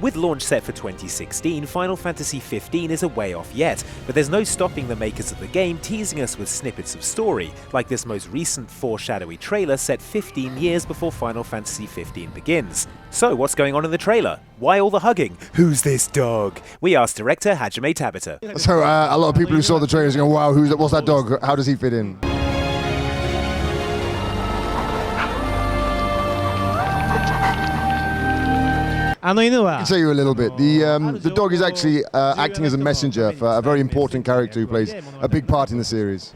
With launch set for 2016, Final Fantasy XV is a way off yet, but there's no stopping the makers of the game teasing us with snippets of story, like this most recent foreshadowy trailer set 15 years before Final Fantasy XV begins. So what's going on in the trailer? Why all the hugging? Who's this dog? We asked director Hajime Tabata. So a lot of people who saw the trailers go, wow, what's that dog? How does he fit in? I can tell you a little bit. The dog is actually acting as a messenger for a very important character who plays a big part in the series.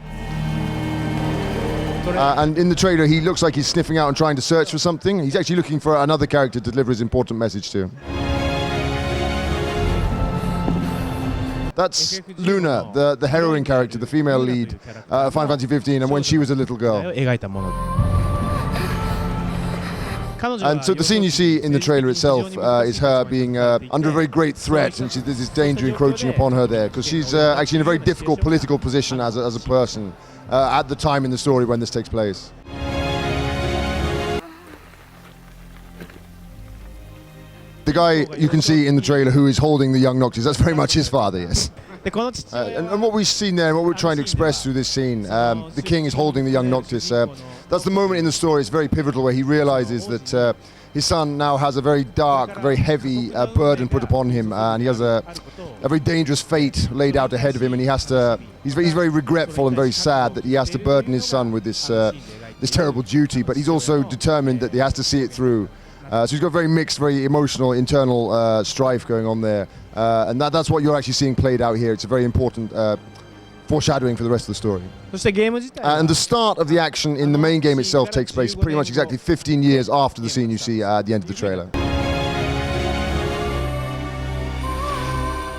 And in the trailer, he looks like he's sniffing out and trying to search for something. He's actually looking for another character to deliver his important message to. That's Luna, the heroine character, the female lead of Final Fantasy XV, and when she was a little girl. And so the scene you see in the trailer itself is her being under a very great threat, and there's this danger encroaching upon her there, because she's actually in a very difficult political position as a person at the time in the story when this takes place. The guy you can see in the trailer who is holding the young Noctis, that's very much his father, yes. And what we've seen there, and what we're trying to express through this scene, the king is holding the young Noctis. That's the moment in the story, it's very pivotal, where he realizes that his son now has a very dark, very heavy burden put upon him, and he has a very dangerous fate laid out ahead of him, and he's very regretful and very sad that he has to burden his son with this terrible duty, but he's also determined that he has to see it through. So he's got very mixed, very emotional, internal strife going on there. And that's what you're actually seeing played out here. It's a very important foreshadowing for the rest of the story. And the start of the action in the main game itself takes place pretty much exactly 15 years after the scene you see at the end of the trailer.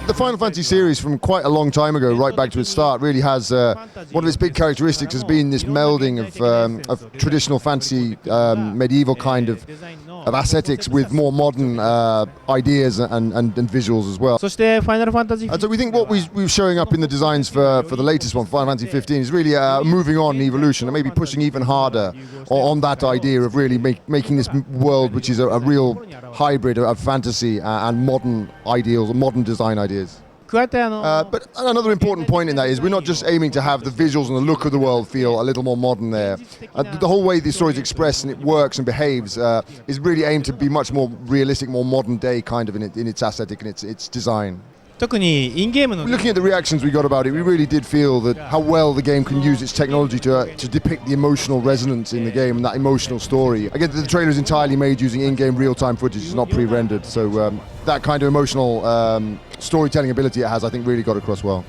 The Final Fantasy series from quite a long time ago, right back to its start, really has one of its big characteristics has been this melding of traditional fantasy, medieval kind of aesthetics with more modern ideas and visuals as well. And so we think what we're showing up in the designs for the latest one, Final Fantasy XV, is really moving on in evolution and maybe pushing even harder on that idea of really making this world, which is a real hybrid of fantasy and modern ideals, or modern design ideas. But another important point in that is we're not just aiming to have the visuals and the look of the world feel a little more modern there. The whole way the story is expressed and it works and behaves is really aimed to be much more realistic, more modern day kind of in its aesthetic and its design. Looking at the reactions we got about it, we really did feel that how well the game can use its technology to depict the emotional resonance in the game and that emotional story. Again, the trailer is entirely made using in-game real-time footage, it's not pre-rendered, so that kind of emotional storytelling ability it has, I think, really got across well.